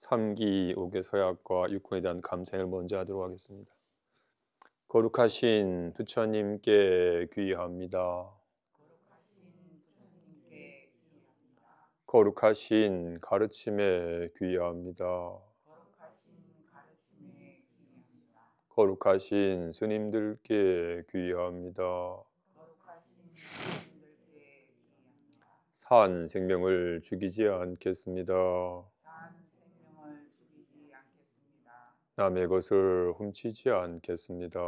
3기 5개 서약과 육군에 대한 감상을 먼저 하도록 하겠습니다. 거룩하신 부처님께 귀의합니다. 거룩하신 가르침에 귀의합니다. 거룩하신 스님들께 귀의합니다. 산 생명을 죽이지 않겠습니다. 남의 것을 훔치지 않겠습니다.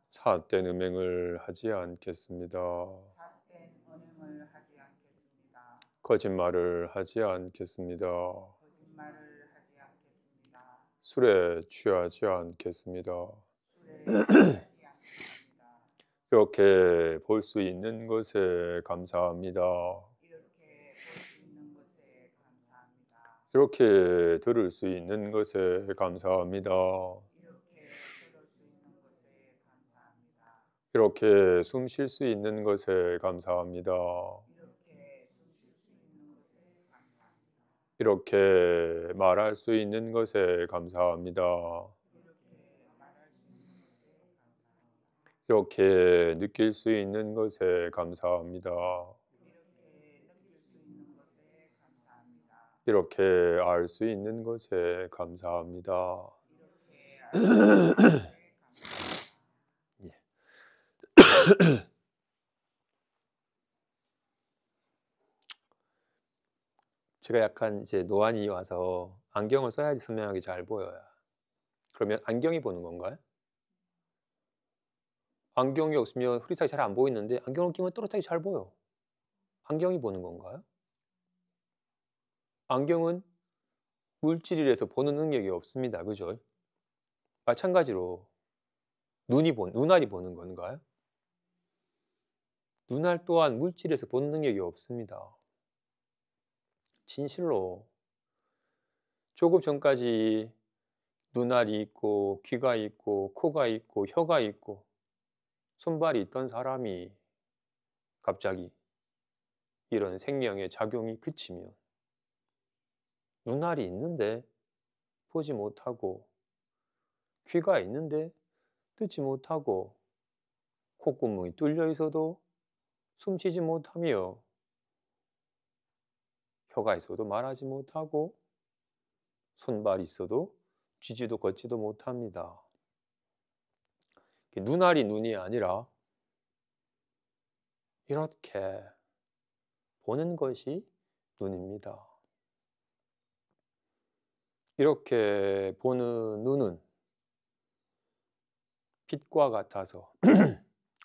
삿된 음행을 하지 않겠습니다. 거짓말을 하지 않겠습니다. 술에 취하지 않겠습니다. 이렇게 볼 수 있는 것에 감사합니다. 이렇게 들을 수 있는 것에 감사합니다. 이렇게 숨 쉴 수 있는 것에 감사합니다. 이렇게 말할 수 있는 것에 감사합니다. 이렇게 느낄 수 있는 것에 감사합니다. 이렇게 알 수 있는 것에 감사합니다. 제가 약간 이제 노안이 와서 안경을 써야지 선명하게 잘 보여요. 그러면 안경이 보는 건가요? 안경이 없으면 흐릿하게 잘 안 보이는데 안경을 끼면 또렷하게 잘 보여. 안경이 보는 건가요? 안경은 물질이라서 보는 능력이 없습니다. 그죠? 마찬가지로 눈알이 보는 건가요? 눈알 또한 물질에서 보는 능력이 없습니다. 진실로 조금 전까지 눈알이 있고 귀가 있고 코가 있고 혀가 있고 손발이 있던 사람이 갑자기 이런 생명의 작용이 그치면 눈알이 있는데 보지 못하고 귀가 있는데 듣지 못하고 콧구멍이 뚫려 있어도 숨쉬지 못하며 혀가 있어도 말하지 못하고 손발이 있어도 쥐지도 걷지도 못합니다. 눈알이 눈이 아니라 이렇게 보는 것이 눈입니다. 이렇게 보는 눈은 빛과 같아서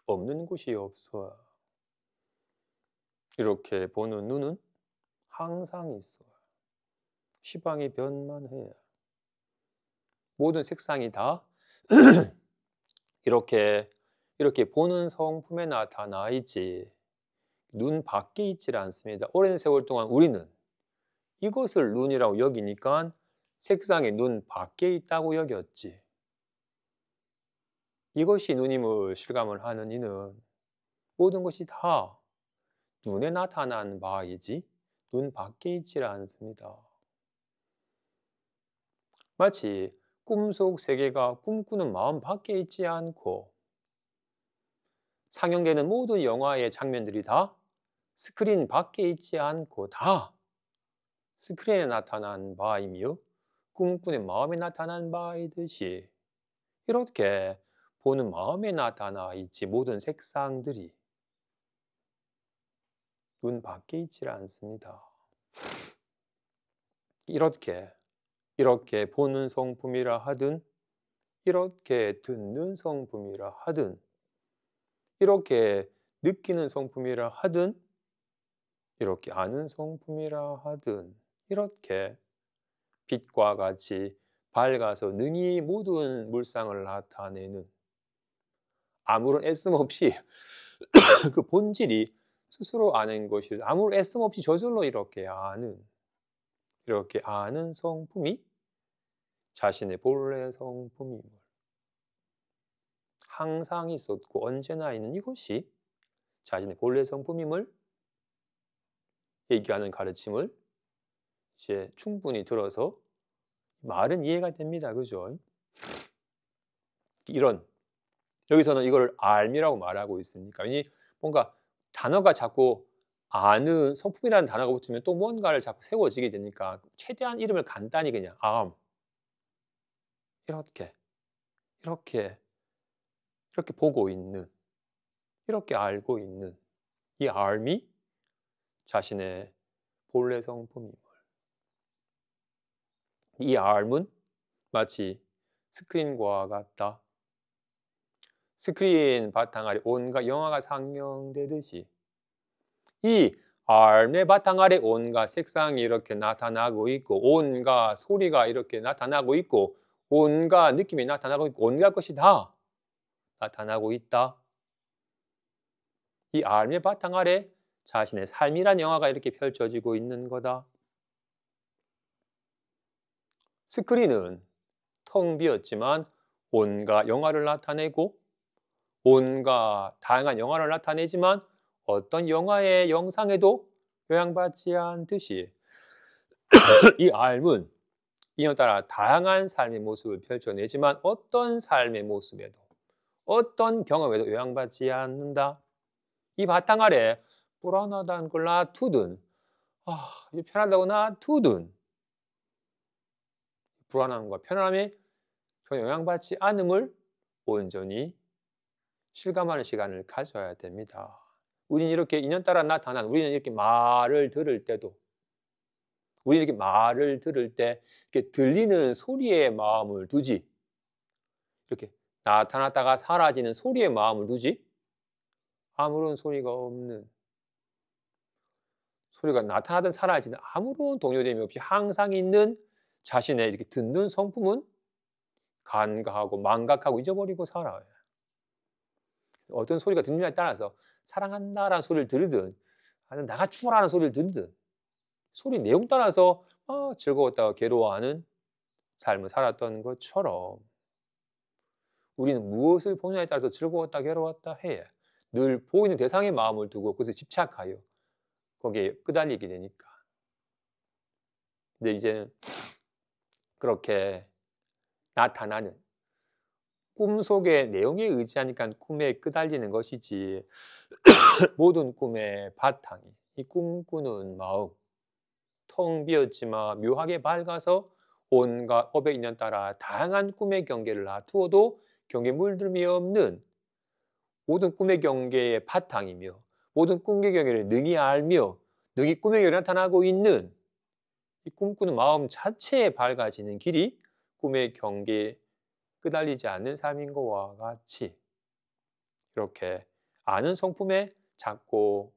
없는 곳이 없어요. 이렇게 보는 눈은 항상 있어요. 시방이 변만해요. 모든 색상이 다 이렇게 보는 성품에 나타나 있지 눈 밖에 있질 않습니다. 오랜 세월 동안 우리는 이것을 눈이라고 여기니까 색상이 눈 밖에 있다고 여겼지. 이것이 눈임을 실감을 하는 이는 모든 것이 다 눈에 나타난 바이지 눈 밖에 있질 않습니다. 마치 꿈속 세계가 꿈꾸는 마음 밖에 있지 않고 상영되는 모든 영화의 장면들이 다 스크린 밖에 있지 않고 다 스크린에 나타난 바이며 꿈꾸는 마음에 나타난 바이듯이 이렇게 보는 마음에 나타나 있지 모든 색상들이 눈 밖에 있지 않습니다. 이렇게 보는 성품이라 하든 이렇게 듣는 성품이라 하든 이렇게 느끼는 성품이라 하든 이렇게 아는 성품이라 하든 이렇게 빛과 같이 밝아서 능히 모든 물상을 나타내는 아무런 애씀 없이 그 본질이 스스로 아는 것이 아무런 애씀 없이 저절로 이렇게 아는 성품이 자신의 본래 성품임을 항상 있었고 언제나 있는 이것이 자신의 본래 성품임을 얘기하는 가르침을 이제 충분히 들어서 말은 이해가 됩니다. 그죠? 이런 여기서는 이걸 알미라고 말하고 있으니까 뭔가 단어가 자꾸 아는 성품이라는 단어가 붙으면 또 뭔가를 자꾸 세워지게 되니까 최대한 이름을 간단히 그냥 이렇게 이렇게 이렇게 보고 있는 이렇게 알고 있는 이 알미 자신의 본래 성품임을 이 알은 마치 스크린과 같다. 스크린 바탕 아래 온갖 영화가 상영되듯이 이 알의 바탕 아래 온갖 색상이 이렇게 나타나고 있고 온갖 소리가 이렇게 나타나고 있고 온갖 느낌이 나타나고 있고 온갖 것이 다 나타나고 있다. 이 알의 바탕 아래 자신의 삶이란 영화가 이렇게 펼쳐지고 있는 거다. 스크린은 텅 비었지만 온갖 영화를 나타내고 온갖 다양한 영화를 나타내지만 어떤 영화의 영상에도 영향받지 않듯이 이 알은 이에 따라 다양한 삶의 모습을 펼쳐내지만 어떤 삶의 모습에도 어떤 경험에도 영향받지 않는다. 이 바탕 아래 불안하다는 걸 놔두든 편하다고 놔두든 불안함과 편안함에 전혀 영향받지 않음을 온전히 실감하는 시간을 가져야 됩니다. 우리는 이렇게 인연따라 나타난 우리는 이렇게 말을 들을 때도 우리는 이렇게 말을 들을 때 이렇게 들리는 소리에 마음을 두지 이렇게 나타났다가 사라지는 소리에 마음을 두지 아무런 소리가 없는 소리가 나타나든 사라지든 아무런 동요됨이 없이 항상 있는 자신의 이렇게 듣는 성품은 간과하고 망각하고 잊어버리고 살아요. 어떤 소리가 듣느냐에 따라서 사랑한다라는 소리를 들으든 아니면 나가 죽어라는 소리를 들으든 소리 내용 따라서 즐거웠다가 괴로워하는 삶을 살았던 것처럼 우리는 무엇을 보느냐에 따라서 즐거웠다 괴로웠다 해. 늘 보이는 대상의 마음을 두고 그것에 집착하여 거기에 끄달리게 되니까. 근데 이제는 그렇게 나타나는 꿈 속의 내용에 의지하니까 꿈에 끄달리는 것이지 모든 꿈의 바탕이 이 꿈꾸는 마음 텅 비었지만 묘하게 밝아서 온갖 업의 인연 따라 다양한 꿈의 경계를 놔두어도 경계에 물들음이 없는 모든 꿈의 경계의 바탕이며 모든 꿈의 경계를 능히 알며 능히 꿈의 경계에 나타나고 있는 이 꿈꾸는 마음 자체에 밝아지는 길이 꿈의 경계에 끄달리지 않는 삶인 것과 같이 이렇게 아는 성품에 작고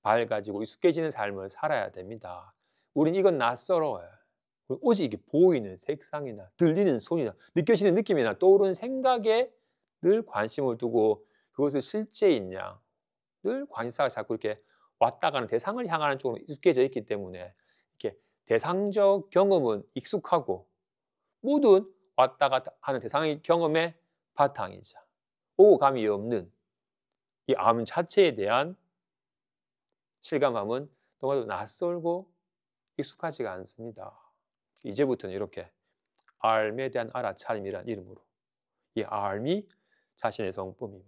밝아지고 익숙해지는 삶을 살아야 됩니다. 우린 이건 낯설어요. 오직 이게 보이는 색상이나 들리는 소리나 느껴지는 느낌이나 떠오르는 생각에 늘 관심을 두고 그것을 실제있냐 늘 관심사가 자꾸 이렇게 왔다 가는 대상을 향하는 쪽으로 익숙해져 있기 때문에 이렇게 대상적 경험은 익숙하고 모든 왔다 갔다 하는 대상의 경험의 바탕이자 오고 감이 없는 이 암 자체에 대한 실감함은 너무나도 낯설고 익숙하지가 않습니다. 이제부터는 이렇게 알에 대한 알아차림이라는 이름으로 이 알이 자신의 성품임을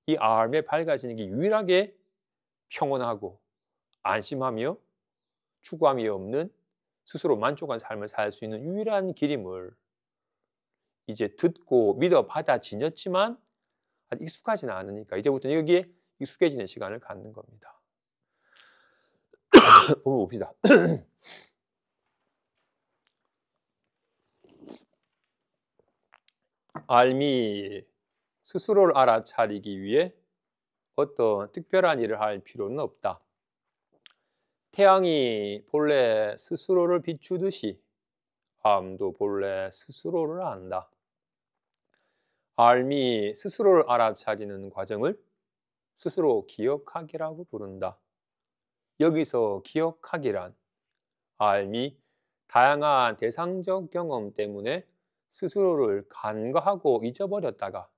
이 알에 밝아지는 게 유일하게 평온하고 안심하며 추구함이 없는 스스로 만족한 삶을 살 수 있는 유일한 길임을 이제 듣고 믿어 받아지녔지만 아직 익숙하지는 않으니까 이제부터는 여기에 익숙해지는 시간을 갖는 겁니다. 봅시다. 알미 스스로를 알아차리기 위해 어떤 특별한 일을 할 필요는 없다. 태양이 본래 스스로를 비추듯이 암도 본래 스스로를 안다. 알미 스스로를 알아차리는 과정을 스스로 기억하기라고 부른다. 여기서 기억하기란 알미 다양한 대상적 경험 때문에 스스로를 간과하고 잊어버렸다가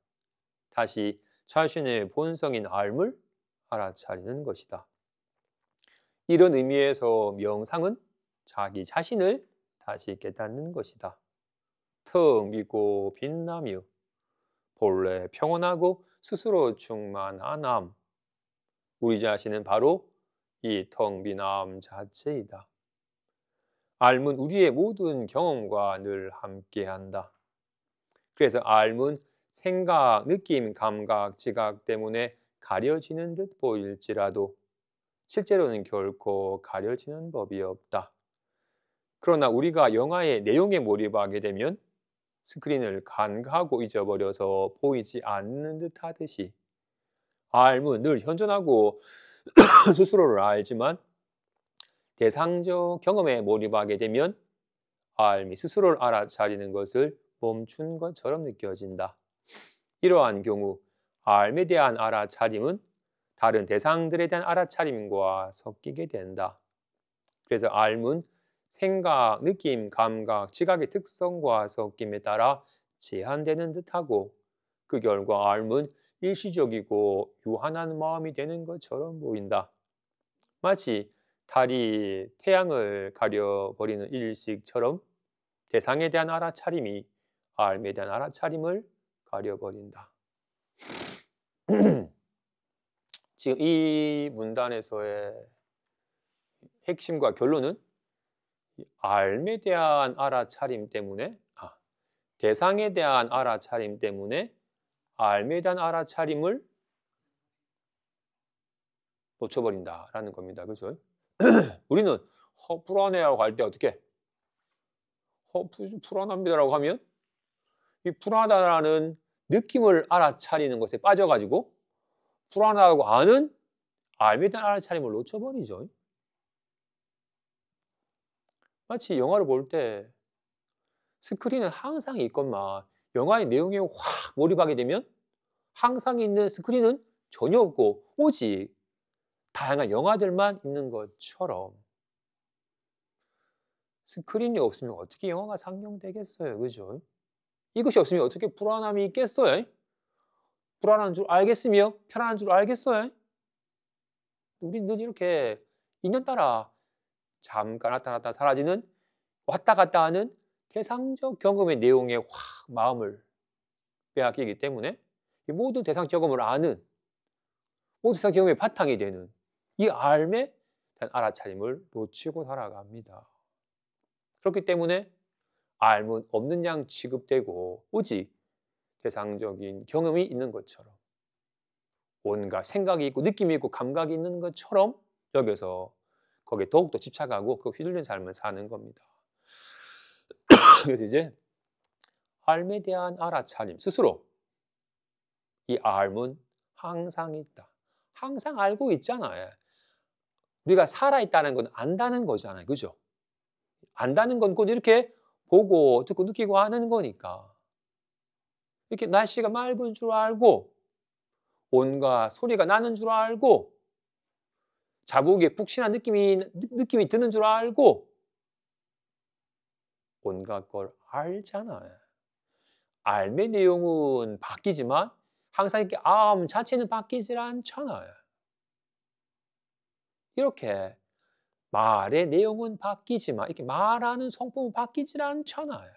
다시 자신의 본성인 알을 알아차리는 것이다. 이런 의미에서 명상은 자기 자신을 다시 깨닫는 것이다. 텅 비고 빛나며 본래 평온하고 스스로 충만함. 우리 자신은 바로 이 텅 빈함 자체이다. 알문 우리의 모든 경험과 늘 함께한다. 그래서 알문 생각, 느낌, 감각, 지각 때문에 가려지는 듯 보일지라도 실제로는 결코 가려지는 법이 없다. 그러나 우리가 영화의 내용에 몰입하게 되면 스크린을 간과하고 잊어버려서 보이지 않는 듯 하듯이 알문 늘 현존하고 스스로를 알지만 대상적 경험에 몰입하게 되면 알미 스스로를 알아차리는 것을 멈춘 것처럼 느껴진다. 이러한 경우 알에 대한 알아차림은 다른 대상들에 대한 알아차림과 섞이게 된다. 그래서 알은 생각, 느낌, 감각, 지각의 특성과 섞임에 따라 제한되는 듯하고 그 결과 알은 일시적이고 유한한 마음이 되는 것처럼 보인다. 마치 달이 태양을 가려버리는 일식처럼 대상에 대한 알아차림이 알에 대한 알아차림을 가려버린다. 지금 이 문단에서의 핵심과 결론은 알에 대한 알아차림 때문에 대상에 대한 알아차림 때문에 알에 대한 알아차림을 놓쳐버린다라는 겁니다. 그죠? 우리는 불안해라고 할 때 어떻게? 불안합니다라고 하면 이 불안하다라는 느낌을 알아차리는 것에 빠져가지고 불안하다고 아는 알에 대한 알아차림을 놓쳐버리죠. 마치 영화를 볼 때 스크린은 항상 있건만 영화의 내용에 확 몰입하게 되면 항상 있는 스크린은 전혀 없고 오직 다양한 영화들만 있는 것처럼 스크린이 없으면 어떻게 영화가 상영되겠어요? 그죠? 이것이 없으면 어떻게 불안함이 있겠어요? 불안한 줄 알겠으며 편안한 줄 알겠어요? 우리는 이렇게 인연따라 잠깐 나타났다 사라지는 왔다 갔다 하는 대상적 경험의 내용에 확 마음을 빼앗기기 때문에 이 모든 대상 경험을 아는 모든 대상 경험의 바탕이 되는 이 알에 대한 알아차림을 놓치고 살아갑니다. 그렇기 때문에 알은 없는 양 취급되고 오직 대상적인 경험이 있는 것처럼 온갖 생각이 있고 느낌이 있고 감각이 있는 것처럼 여기서 거기에 더욱더 집착하고 그 휘둘린 삶을 사는 겁니다. 그래서 이제 알에 대한 알아차림 스스로 이 알은 항상 있다. 항상 알고 있잖아요. 우리가 살아있다는 건 안다는 거잖아요. 그죠? 안다는 건 곧 이렇게 보고 듣고 느끼고 하는 거니까 이렇게 날씨가 맑은 줄 알고 온갖 소리가 나는 줄 알고 자국에 푹신한 느낌이 드는 줄 알고 온갖 걸 알잖아요. 알의 내용은 바뀌지만 항상 이렇게 암 자체는 바뀌질 않잖아요. 이렇게 말의 내용은 바뀌지만 이렇게 말하는 성품은 바뀌질 않잖아요.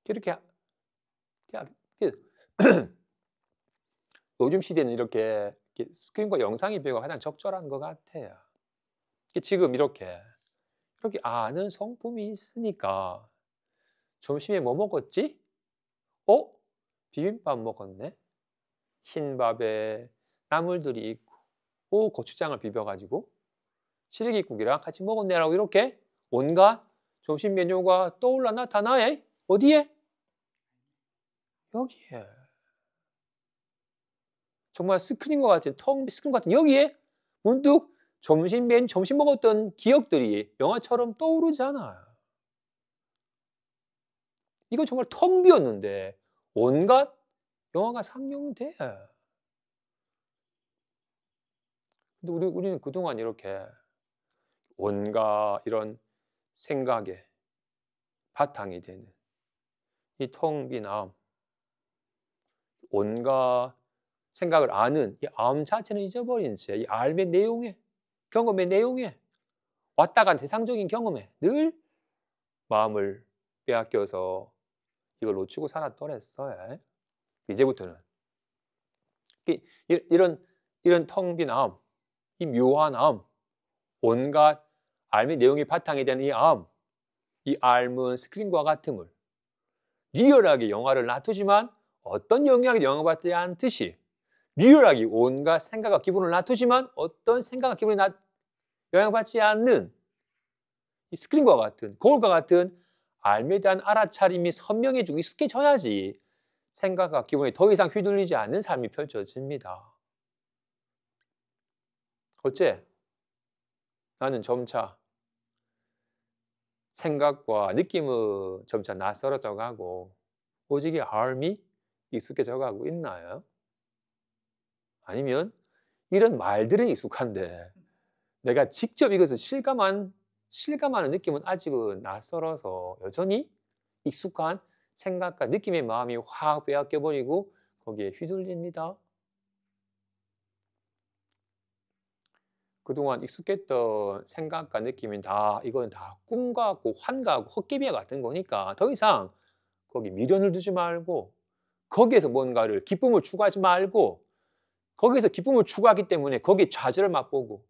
이렇게 요즘 시대는 이렇게 스크린과 영상의 비교가 가장 적절한 것 같아요. 지금 이렇게 아는 성품이 있으니까 점심에 뭐 먹었지? 비빔밥 먹었네? 흰밥에 나물들이 있고 고추장을 비벼가지고 시래기국이랑 같이 먹었네라고 이렇게 온갖 점심 메뉴가 떠올라 나타나요. 어디에? 여기에. 정말 스크린과 같은 스크린 같은 여기에 문득 점심 먹었던 기억들이 영화처럼 떠오르잖아요. 이건 정말 텅 비었는데 온갖 영화가 상영돼. 근데 우리는 그동안 이렇게 온갖 이런 생각의 바탕이 되는 이 텅 빈 마음, 온갖 생각을 아는 이 마음 자체는 잊어버린 채 이 알의 내용에 경험의 내용에 왔다 간 대상적인 경험에 늘 마음을 빼앗겨서 이걸 놓치고 살았더랬어요. 이제부터는 이런 텅 빈 암, 이 묘한 암, 온갖 알의 내용이 바탕이 되는 이 앓은 스크린과 같음을 리얼하게 영화를 놔두지만 어떤 영향에 영향받지 않듯이 리얼하게 온갖 생각과 기분을 놔두지만 어떤 생각과 기분이 영향받지 않는 이 스크린과 같은 거울과 같은 알에 대한 알아차림이 선명해지고 익숙해져야지 생각과 기분이 더 이상 휘둘리지 않는 삶이 펼쳐집니다. 어째? 나는 점차 생각과 느낌은 점차 낯설어져 가고 오직 이 알미 익숙해져 가고 있나요? 아니면 이런 말들은 익숙한데 내가 직접 이것을 실감하는 느낌은 아직은 낯설어서 여전히 익숙한 생각과 느낌의 마음이 확 빼앗겨 버리고 거기에 휘둘립니다. 그동안 익숙했던 생각과 느낌이 이건 다 꿈 같고 환 같고 헛개비와 같은 거니까 더 이상 거기 미련을 두지 말고 거기에서 뭔가를 기쁨을 추구하지 말고 거기에서 기쁨을 추구하기 때문에 거기에 좌절을 맛보고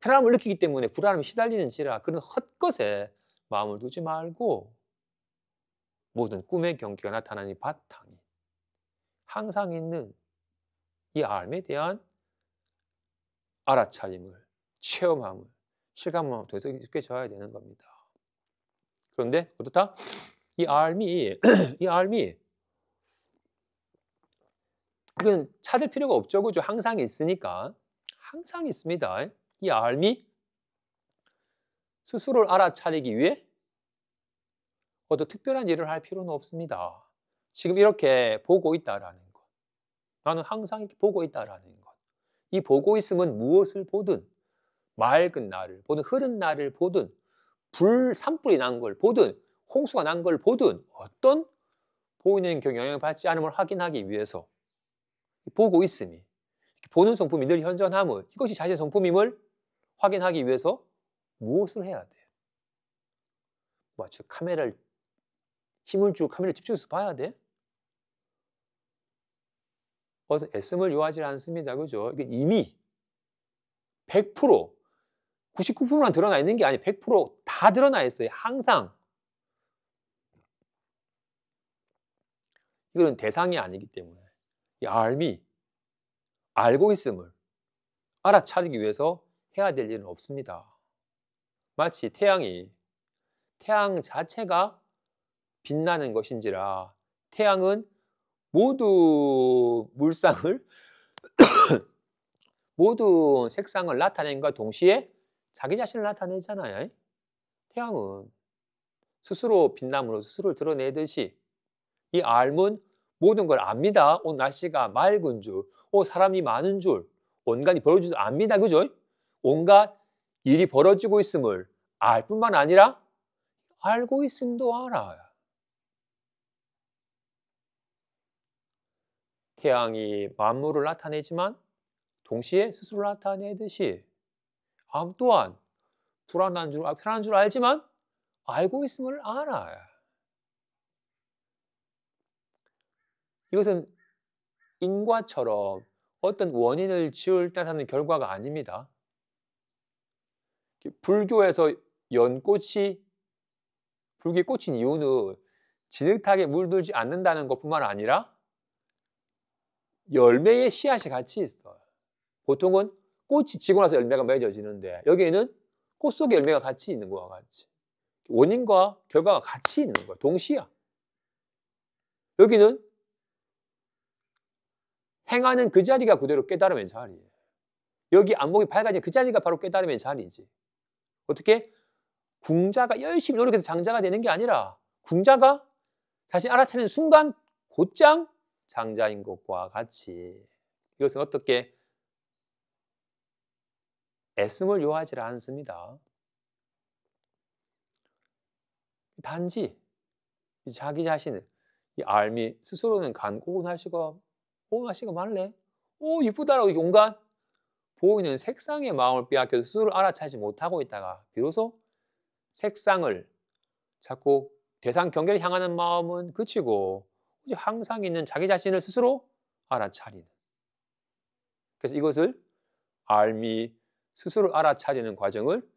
편함을 느끼기 때문에 불안함에 시달리는지라 그런 헛것에 마음을 두지 말고 모든 꿈의 경기가 나타나는 이 바탕이 항상 있는 이 암에 대한 알아차림을 체험함을 실감을 통해서 익숙해져야 되는 겁니다. 그런데 어떻다? 이 알미 이건 찾을 필요가 없죠. 그죠? 항상 있으니까. 항상 있습니다. 이 알미 스스로를 알아차리기 위해 어떤 특별한 일을 할 필요는 없습니다. 지금 이렇게 보고 있다라는 것. 나는 항상 이렇게 보고 있다라는 것. 이 보고 있음은 무엇을 보든 맑은 날을 보든 흐른 날을 보든 산불이 난 걸 보든 홍수가 난 걸 보든 어떤 보이는 영향을 받지 않음을 확인하기 위해서 보고 있음이 보는 성품이 늘 현존함을 이것이 자신의 성품임을 확인하기 위해서 무엇을 해야 돼? 카메라를 힘을 주고 카메라를 집중해서 봐야 돼? 애씀을 요하지 않습니다. 그죠? 이게 이미 100% 99%만 드러나 있는 게 아니에요. 100%다 드러나 있어요. 항상. 이건 대상이 아니기 때문에 이 알미 알고 있음을 알아차리기 위해서 해야 될 일은 없습니다. 마치 태양 자체가 빛나는 것인지라 태양은 모든 물상을 모든 색상을 나타낸과 동시에 자기 자신을 나타내잖아요. 태양은 스스로 빛남으로 스스로를 드러내듯이 이 알은 모든 걸 압니다. 오늘 날씨가 맑은 줄, 사람이 많은 줄, 온갖이 벌어지도 압니다. 그죠? 온갖 일이 벌어지고 있음을 알 뿐만 아니라 알고 있음도 알아요. 태양이 만물을 나타내지만 동시에 스스로를 나타내듯이 암 또한 편안한 줄 알지만 알고 있음을 알아요. 이것은 인과처럼 어떤 원인을 지을 때 하는 결과가 아닙니다. 불교에서 불교의 꽃인 이유는 진흙탕에 물들지 않는다는 것뿐만 아니라 열매의 씨앗이 같이 있어요. 보통은 꽃이 지고 나서 열매가 맺어지는데 여기에는 꽃 속에 열매가 같이 있는 것과 같이 원인과 결과가 같이 있는 거야. 동시야. 여기는 행하는 그 자리가 그대로 깨달음의 자리예요. 여기 안목이 밝아진 그 자리가 바로 깨달음의 자리지. 어떻게? 궁자가 열심히 노력해서 장자가 되는 게 아니라 궁자가 자신이 알아차리는 순간 곧장 장자인 것과 같이 이것은 어떻게 애씀을 요하지 않습니다. 단지 자기 자신을 이 알미 스스로는 날씨가 말래? 이쁘다라고 온갖 보이는 색상의 마음을 빼앗겨서 스스로를 알아차리지 못하고 있다가 비로소 색상을 자꾸 대상 경계를 향하는 마음은 그치고 오직 항상 있는 자기 자신을 스스로 알아차리는. 그래서 이것을 알미, 스스로 알아차리는 과정을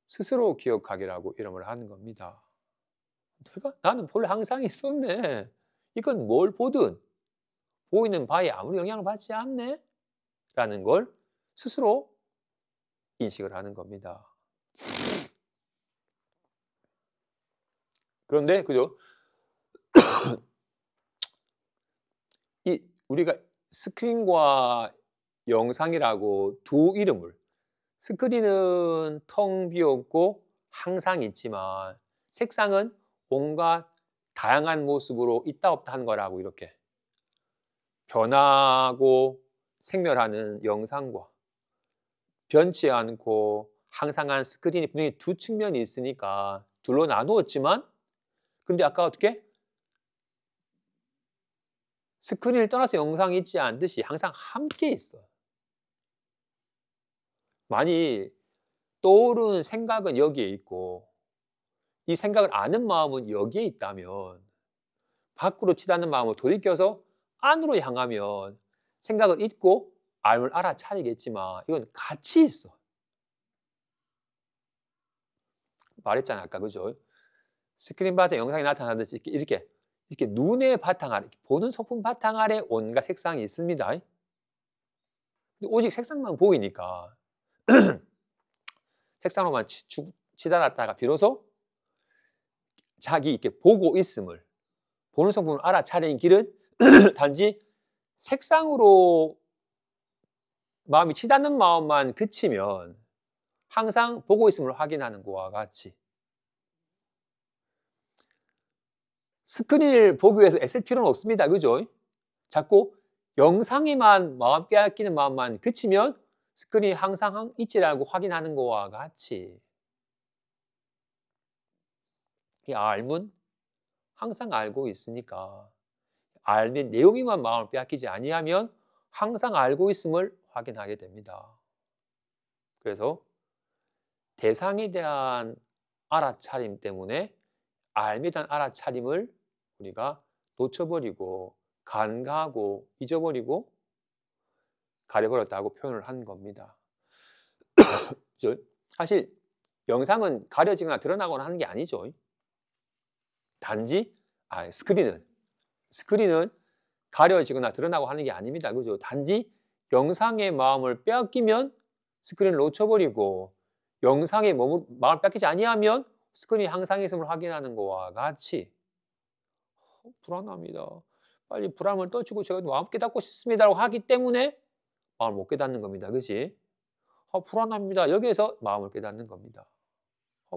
스스로 기억하기라고 이름을 하는 겁니다. 나는 본래 항상 있었네. 이건 뭘 보든 보이는 바에 아무리 영향을 받지 않네? 라는 걸 스스로 인식을 하는 겁니다. 그런데 그죠? 우리가 스크린과 영상이라고 두 이름을, 스크린은 텅 비었고 항상 있지만 색상은 온갖 다양한 모습으로 있다 없다 하는 거라고 이렇게 변하고 생멸하는 영상과 변치 않고 항상한 스크린이 분명히 두 측면이 있으니까 둘로 나누었지만 근데 아까 어떻게? 스크린을 떠나서 영상이 있지 않듯이 항상 함께 있어요. 많이 떠오르는 생각은 여기에 있고 이 생각을 아는 마음은 여기에 있다면 밖으로 치닫는 마음을 돌이켜서 안으로 향하면 생각은 있고 알을 알아차리겠지만 이건 같이 있어. 말했잖아 아까 그죠? 스크린 바탕 영상이 나타나듯이 이렇게 눈의 바탕 아래, 보는 소품 바탕 아래 온갖 색상이 있습니다. 오직 색상만 보이니까 색상으로만 치달았다가 비로소 자기 이렇게 보고 있음을, 보는 성품을 알아차리는 길은 단지 색상으로 마음이 치닫는 마음만 그치면 항상 보고 있음을 확인하는 것과 같이 스크린을 보기 위해서 애쓸 필요는 없습니다. 그죠? 자꾸 영상에만 마음 빼앗기는 마음만 그치면 스크린이 항상 있지라고 확인하는 것과 같이 이 알문 항상 알고 있으니까 알는 내용이만 마음을 빼앗기지 아니하면 항상 알고 있음을 확인하게 됩니다. 그래서 대상에 대한 알아차림 때문에 알미에 대한 알아차림을 우리가 놓쳐버리고 간과하고 잊어버리고 가려버렸다고 표현을 한 겁니다. 사실 영상은 가려지거나 드러나거나 하는 게 아니죠. 단지 스크린은 가려지거나 드러나고 하는 게 아닙니다. 그죠? 단지 영상의 마음을 빼앗기면 스크린을 놓쳐버리고 영상에 마음을 빼앗기지 아니하면 스크린이 항상 있음을 확인하는 것과 같이 불안합니다. 빨리 불안을 떨치고 제가 마음 깨닫고 싶습니다라고 하기 때문에 마음을 못 깨닫는 겁니다. 그렇지? 불안합니다. 여기에서 마음을 깨닫는 겁니다.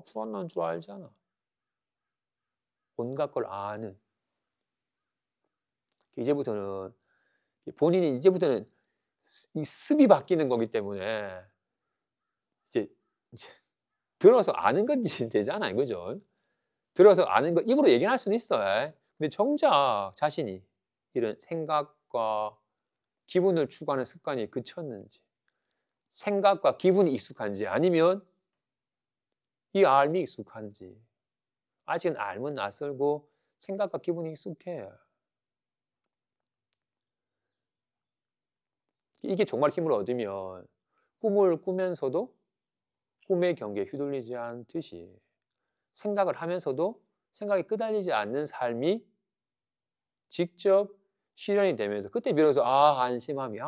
불안한 줄 알잖아. 온갖 걸 아는. 이제부터는 본인이 이제부터는 이 습이 바뀌는 거기 때문에 이제 들어서 아는 건지 되잖아요. 그죠? 들어서 아는 거 입으로 얘기할 수는 있어요. 근데 정작 자신이 이런 생각과 기분을 추구하는 습관이 그쳤는지 생각과 기분이 익숙한지 아니면 이 알미 익숙한지 아직은 알면 낯설고 생각과 기분이 익숙해요. 이게 정말 힘을 얻으면 꿈을 꾸면서도 꿈의 경계에 휘둘리지 않듯이 생각을 하면서도 생각이 끄달리지 않는 삶이 직접 실현이 되면서 그때 비로소 안심함이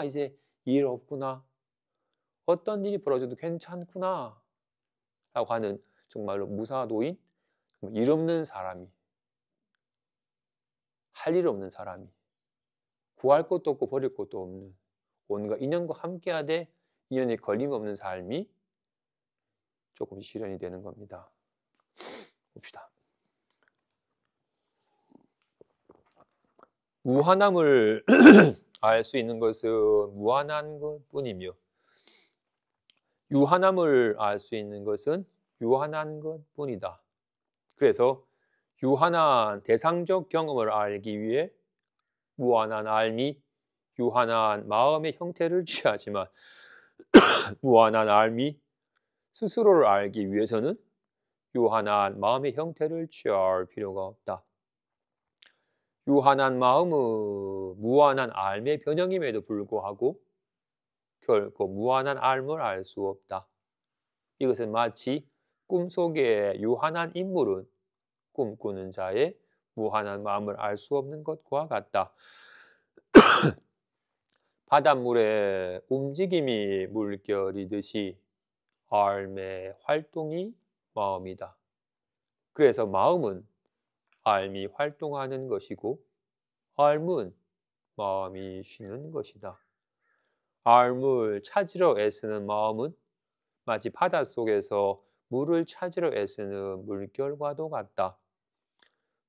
이제 일 없구나. 어떤 일이 벌어져도 괜찮구나. 라고 하는 정말로 무사도인 일 없는 사람이 할 일 없는 사람이 구할 것도 없고 버릴 것도 없는 온갖 인연과 함께하되 인연이 걸림없는 삶이 조금 실현이 되는 겁니다. 봅시다. 무한함을 알 수 있는 것은 무한한 것뿐이며 유한함을 알 수 있는 것은 유한한 것뿐이다. 그래서 유한한 대상적 경험을 알기 위해 무한한 알미, 유한한 마음의 형태를 취하지만 무한한 알미 스스로를 알기 위해서는 유한한 마음의 형태를 취할 필요가 없다. 유한한 마음은 무한한 알의 변형임에도 불구하고 결코 무한한 알을 알 수 없다. 이것은 마치 꿈속의 유한한 인물은 꿈꾸는 자의 무한한 마음을 알 수 없는 것과 같다. 바닷물에 움직임이 물결이듯이 알의 활동이 마음이다. 그래서 마음은 알이 활동하는 것이고 알은 마음이 쉬는 것이다. 알을 찾으려 애쓰는 마음은 마치 바닷속에서 물을 찾으려 애쓰는 물결과도 같다.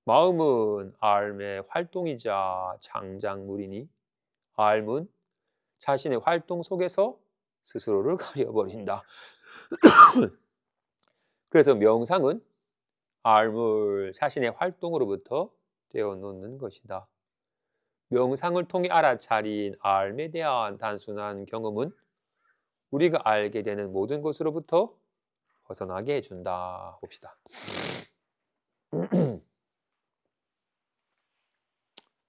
마음은 알의 활동이자 창작물이니 알은 자신의 활동 속에서 스스로를 가려버린다. 그래서 명상은 알을 자신의 활동으로부터 떼어놓는 것이다. 명상을 통해 알아차린 알에 대한 단순한 경험은 우리가 알게 되는 모든 것으로부터 벗어나게 해준다. 봅시다.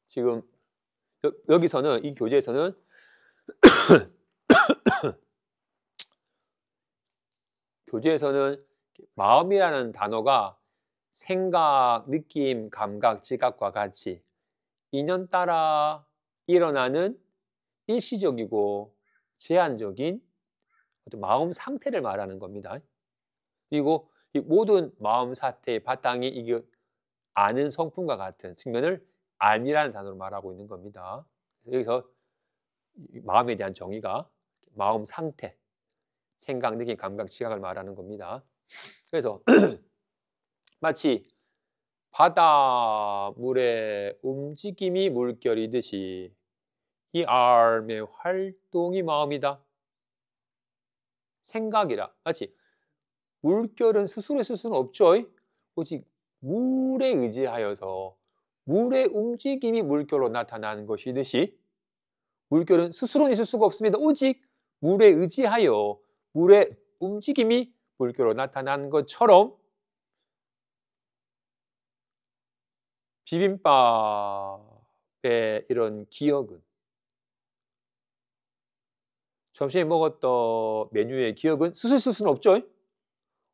지금 여기서는 이 교재에서는 마음이라는 단어가 생각, 느낌, 감각, 지각과 같이 인연 따라 일어나는 일시적이고 제한적인 어떤 마음 상태를 말하는 겁니다. 그리고 이 모든 마음 사태의 바탕이 이게 아는 성품과 같은 측면을 알미라는 단어로 말하고 있는 겁니다. 여기서 마음에 대한 정의가 마음 상태, 생각, 느낌, 감각, 지각을 말하는 겁니다. 그래서 마치 바닷물의 움직임이 물결이듯이 이 알의 활동이 마음이다. 생각이라. 마치 물결은 스스로 있을 수는 없죠. 오직 물에 의지하여서 물의 움직임이 물결로 나타나는 것이듯이 물결은 스스로는 있을 수가 없습니다. 오직 물에 의지하여 물의 움직임이 물결로 나타나는 것처럼 비빔밥의 이런 기억은 점심에 먹었던 메뉴의 기억은 스스로 있을 수는 없죠.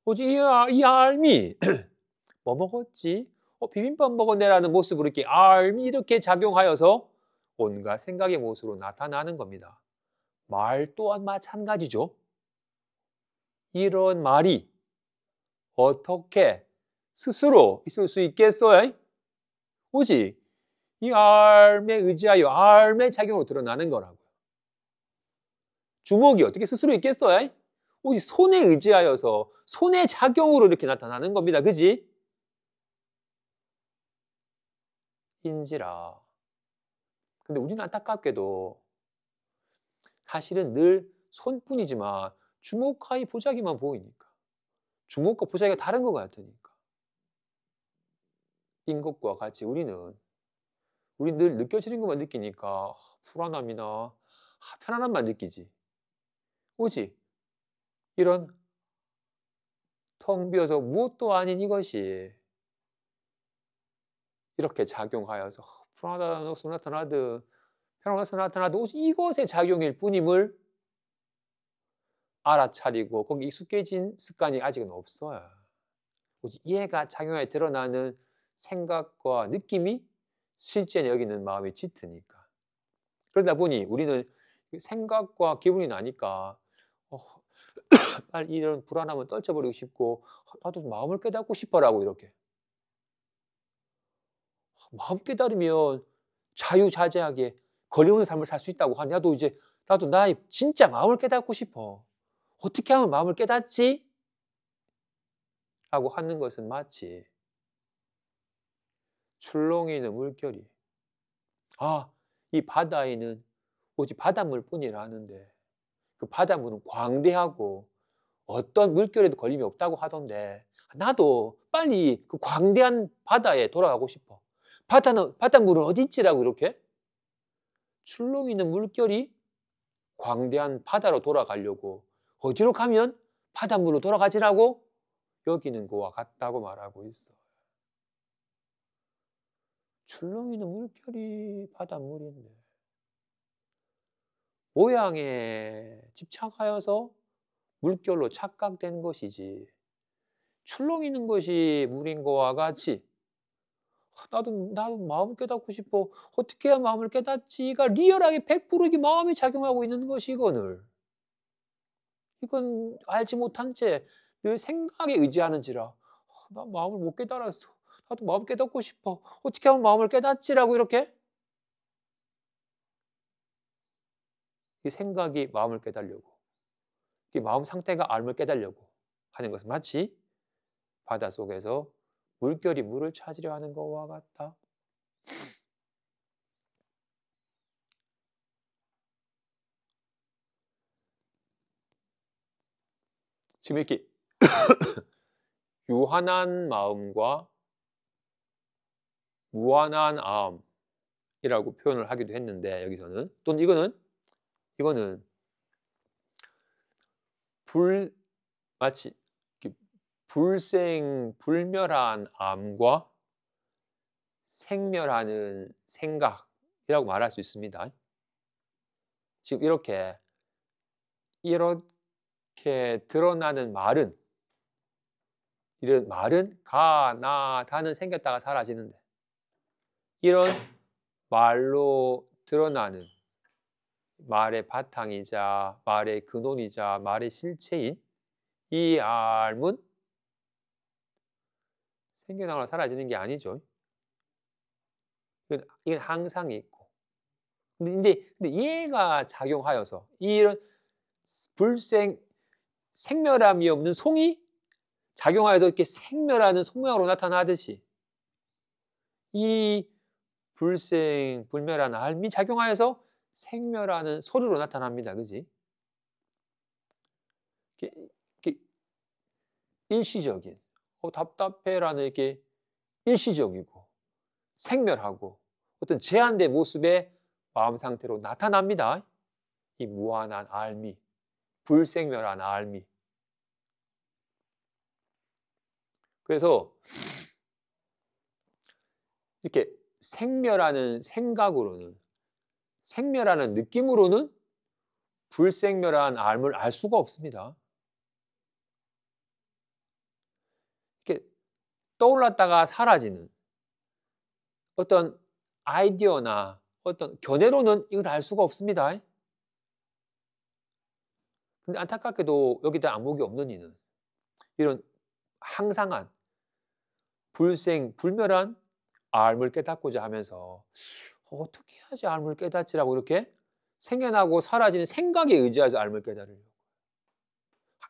오직 이 알미 뭐 먹었지? 비빔밥 먹었네라는 모습으로 이렇게 알미 이렇게 작용하여서 온갖 생각의 모습으로 나타나는 겁니다. 말 또한 마찬가지죠. 이런 말이 어떻게 스스로 있을 수 있겠어요? 오직 이 알에 의지하여 알의 작용으로 드러나는 거라고요. 주먹이 어떻게 스스로 있겠어요? 오직 손에 의지하여서 손의 작용으로 이렇게 나타나는 겁니다. 그지? 인지라. 근데 우리는 안타깝게도 사실은 늘 손뿐이지만 주먹과 이 보자기만 보이니까 주먹과 보자기가 다른 것 같으니까 인 것과 같이 우리 늘 느껴지는 것만 느끼니까 불안함이나 편안함만 느끼지. 오직 이런 텅 비어서 무엇도 아닌 이것이 이렇게 작용하여서 불안하다는 것으로 나타나든 편안한 것으로 나타나든 오직 이것의 작용일 뿐임을 알아차리고 거기 익숙해진 습관이 아직은 없어요. 오직 이해가 작용하여 드러나는 생각과 느낌이 실제는 여기는 마음이 짙으니까. 그러다 보니 우리는 생각과 기분이 나니까 빨리 이런 불안함을 떨쳐버리고 싶고 나도 마음을 깨닫고 싶어라고 이렇게. 마음 깨달으면 자유자재하게 거리없는 삶을 살 수 있다고 하니 나도 나의 진짜 마음을 깨닫고 싶어. 어떻게 하면 마음을 깨닫지? 라고 하는 것은 마치 출렁이 있는 물결이 이 바다에는 오직 바닷물뿐이라 하는데 그 바닷물은 광대하고 어떤 물결에도 걸림이 없다고 하던데 나도 빨리 그 광대한 바다에 돌아가고 싶어. 바닷물은 어디 있지라고 이렇게 출렁이 있는 물결이 광대한 바다로 돌아가려고 어디로 가면 바닷물로 돌아가지라고 여기는 거와 같다고 말하고 있어. 출렁이는 물결이 바닷물인데 모양에 집착하여서 물결로 착각된 것이지 출렁이는 것이 물인 거와 같이 나도 마음을 깨닫고 싶어. 어떻게 해야 마음을 깨닫지가 리얼하게 100% 이게 마음이 작용하고 있는 것이 이거늘. 이건 알지 못한 채 늘 생각에 의지하는지라. 나 마음을 못 깨달았어. 나도 마음 깨닫고 싶어. 어떻게 하면 마음을 깨닫지라고 이렇게 이 생각이 마음을 깨달으려고 이 마음 상태가 알을 깨달으려고 하는 것은 마치 바닷속에서 물결이 물을 찾으려 하는 것과 같다. 지금 이렇게 유한한 마음과 무한한 암이라고 표현을 하기도 했는데 여기서는 또는 이거는 마치 불생불멸한 암과 생멸하는 생각이라고 말할 수 있습니다. 지금 이렇게 드러나는 말은 이런 말은 가, 나, 다는 생겼다가 사라지는데 이런 말로 드러나는 말의 바탕이자 말의 근원이자 말의 실체인 이 알은 생겨나거나 사라지는 게 아니죠. 이건 항상 있고. 근데 얘가 작용하여서 이런 생멸함이 없는 송이 작용하여서 이렇게 생멸하는 송모양으로 나타나듯이 이 불멸한 알미 작용하여서 생멸하는 소리로 나타납니다. 그지? 이렇게 일시적인 답답해라는 이렇게 일시적이고 생멸하고 어떤 제한된 모습의 마음 상태로 나타납니다. 이 무한한 알미, 불생멸한 알미. 그래서 이렇게 생멸하는 생각으로는 생멸하는 느낌으로는 불생멸한 알을 알 수가 없습니다. 이렇게 떠올랐다가 사라지는 어떤 아이디어나 어떤 견해로는 이걸 알 수가 없습니다. 근데 안타깝게도 여기다 안목이 없는 이는 이런 항상한 불멸한 알을 깨닫고자 하면서 어떻게 해야지 알을 깨닫지라고 이렇게 생겨나고 사라지는 생각에 의지해서 알을 깨달으려고.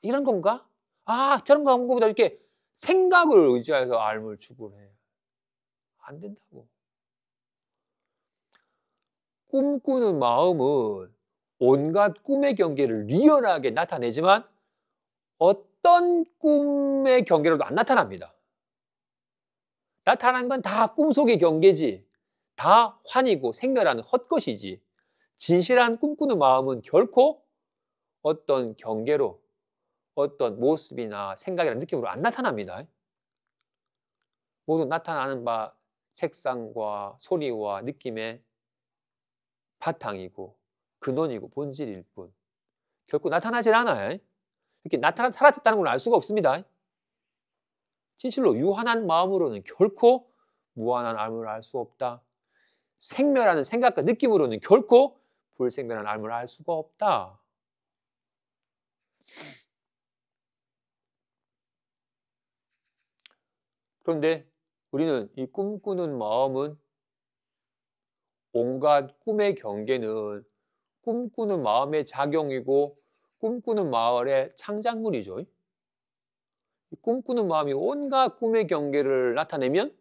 이런 건가? 저런 건가? 이렇게 생각을 의지해서 알을 추구해. 안 된다고. 꿈꾸는 마음은 온갖 꿈의 경계를 리얼하게 나타내지만 어떤 꿈의 경계로도 안 나타납니다. 나타난 건 다 꿈속의 경계지. 다 환이고 생멸하는 헛것이지. 진실한 꿈꾸는 마음은 결코 어떤 경계로 어떤 모습이나 생각이나 느낌으로 안 나타납니다. 모두 나타나는 바 색상과 소리와 느낌의 바탕이고 근원이고 본질일 뿐 결코 나타나질 않아요. 이렇게 사라졌다는 걸 알 수가 없습니다. 진실로 유한한 마음으로는 결코 무한한 암을 알 수 없다. 생멸하는 생각과 느낌으로는 결코 불생멸한 암을 알 수가 없다. 그런데 우리는 이 꿈꾸는 마음은 온갖 꿈의 경계는 꿈꾸는 마음의 작용이고 꿈꾸는 마을의 창작물이죠. 꿈꾸는 마음이 온갖 꿈의 경계를 나타내면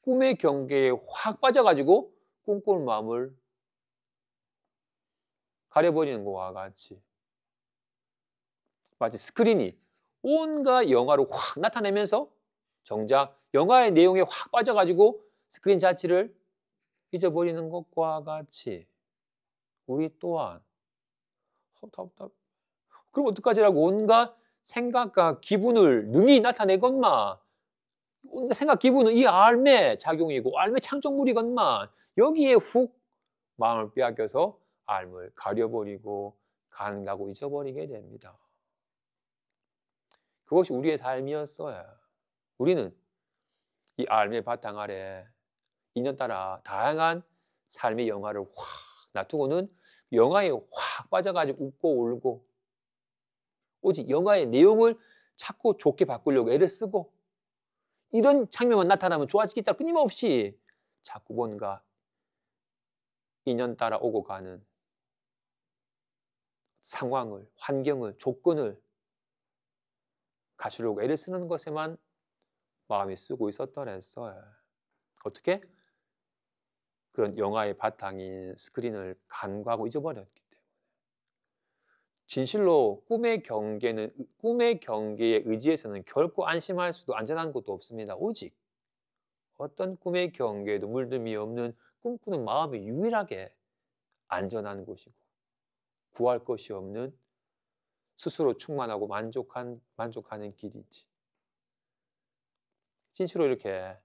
꿈의 경계에 확 빠져가지고 꿈꾸는 마음을 가려버리는 것과 같이 마치 스크린이 온갖 영화를 확 나타내면서 정작 영화의 내용에 확 빠져가지고 스크린 자체를 잊어버리는 것과 같이 우리 또한 그럼 어떡하지라고 온갖 생각과 기분을 능히 나타내건만 생각 기분은 이 알매 작용이고 알매 창조물이건만 여기에 훅 마음을 빼앗겨서 알을 가려버리고 간과하고 잊어버리게 됩니다. 그것이 우리의 삶이었어요. 우리는 이 알매 바탕 아래 인연따라 다양한 삶의 영화를 확 놔두고는 영화에 확 빠져가지고 웃고 울고 오직 영화의 내용을 자꾸 좋게 바꾸려고 애를 쓰고 이런 장면만 나타나면 좋아지겠다 끊임없이 자꾸 뭔가 인연 따라 오고 가는 상황을, 환경을, 조건을 갖추려고 애를 쓰는 것에만 마음이 쓰고 있었더랬어요. 어떻게? 그런 영화의 바탕인 스크린을 간과하고 잊어버렸기 때문에. 진실로 꿈의 경계에 의지해서는 결코 안심할 수도 안전한 것도 없습니다. 오직 어떤 꿈의 경계에도 물듦이 없는 꿈꾸는 마음이 유일하게 안전한 곳이고 구할 것이 없는 스스로 충만하고 만족하는 길이지. 진실로 이렇게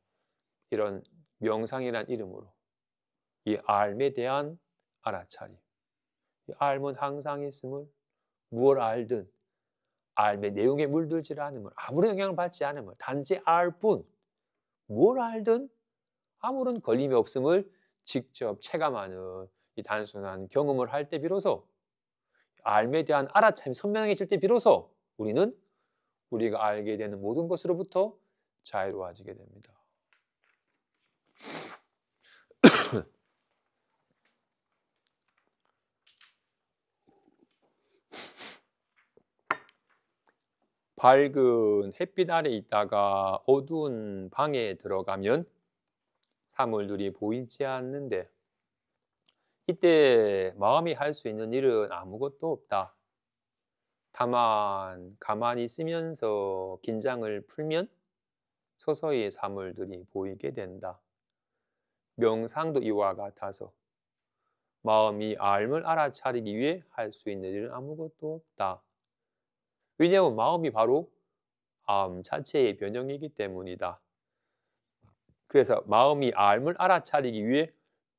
이런 명상이란 이름으로 이 알에 대한 알아차림, 이 알은 항상 있음을 무엇을 알든 알의 내용에 물들지 않음을 아무런 영향을 받지 않음을 단지 알뿐 뭘 알든 아무런 걸림이 없음을 직접 체감하는 이 단순한 경험을 할 때 비로소 알에 대한 알아차림이 선명해질 때 비로소 우리는 우리가 알게 되는 모든 것으로부터 자유로워지게 됩니다. 밝은 햇빛 아래 있다가 어두운 방에 들어가면 사물들이 보이지 않는데 이때 마음이 할 수 있는 일은 아무것도 없다. 다만 가만히 있으면서 긴장을 풀면 서서히 사물들이 보이게 된다. 명상도 이와 같아서 마음이 알을 알아차리기 위해 할 수 있는 일은 아무것도 없다. 왜냐하면 마음이 바로 암 자체의 변형이기 때문이다. 그래서 마음이 암을 알아차리기 위해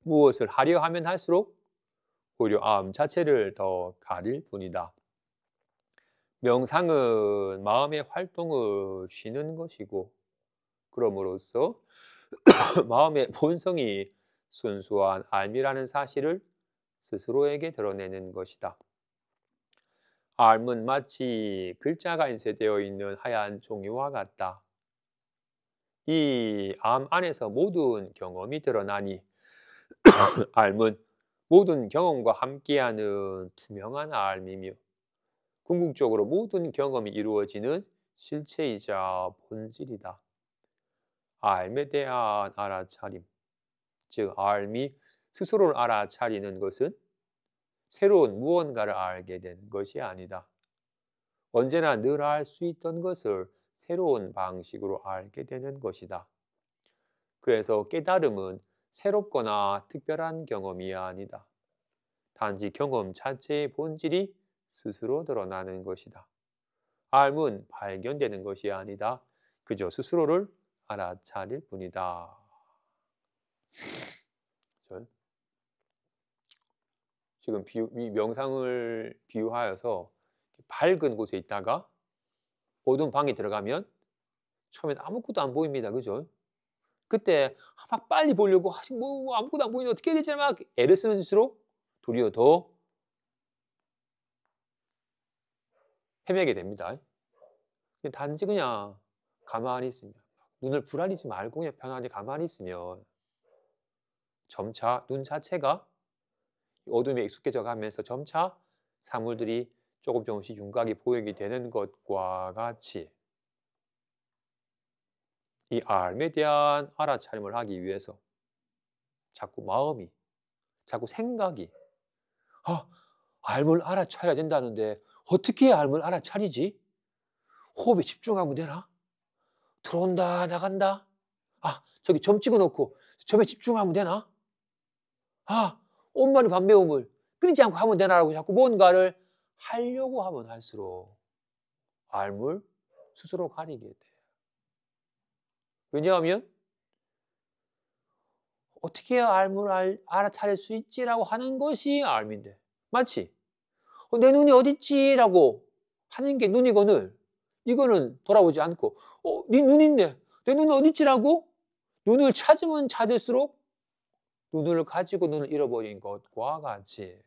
무엇을 하려 하면 할수록 오히려 암 자체를 더 가릴 뿐이다. 명상은 마음의 활동을 쉬는 것이고 그럼으로써 마음의 본성이 순수한 알미라는 사실을 스스로에게 드러내는 것이다. 알은 마치 글자가 인쇄되어 있는 하얀 종이와 같다. 이 암 안에서 모든 경험이 드러나니 알은 모든 경험과 함께하는 투명한 알이며 궁극적으로 모든 경험이 이루어지는 실체이자 본질이다. 알에 대한 알아차림, 즉 알이 스스로를 알아차리는 것은 새로운 무언가를 알게 되는 것이 아니다. 언제나 늘 알 수 있던 것을 새로운 방식으로 알게 되는 것이다. 그래서 깨달음은 새롭거나 특별한 경험이 아니다. 단지 경험 자체의 본질이 스스로 드러나는 것이다. 알은 발견되는 것이 아니다. 그저 스스로를 알아차릴 뿐이다. 지금 이 명상을 비유하여서 밝은 곳에 있다가 어두운 방에 들어가면 처음엔 아무것도 안 보입니다. 그죠? 그때 막 빨리 보려고 뭐 아무것도 안 보이는데 어떻게 해야 되지? 막 애를 쓰면서일수록 도리어 더 헤매게 됩니다. 단지 그냥 가만히 있으면 눈을 부라리지 말고 그냥 편안히 가만히 있으면 점차 눈 자체가 어둠에 익숙해져 가면서 점차 사물들이 조금씩 윤곽이 보이게 되는 것과 같이 이 알에 대한 알아차림을 하기 위해서 자꾸 마음이, 자꾸 생각이 알을 알아차려야 된다는데 어떻게 알을 알아차리지? 호흡에 집중하면 되나? 들어온다 나간다? 저기 점 찍어놓고 점에 집중하면 되나? 온만이 밤매움을 끊이지 않고 하면 되나라고 자꾸 뭔가를 하려고 하면 할수록 알물 스스로 가리게 돼. 왜냐하면 어떻게 해야 알물을 알아차릴 수 있지라고 하는 것이 알미인데. 맞지? 내 눈이 어딨지라고 하는 게 눈이거늘. 이거는 돌아보지 않고 네 눈 있네. 내 눈은 어딨지라고 눈을 찾으면 찾을수록 눈을 가지고 눈을 잃어버린 것과 같이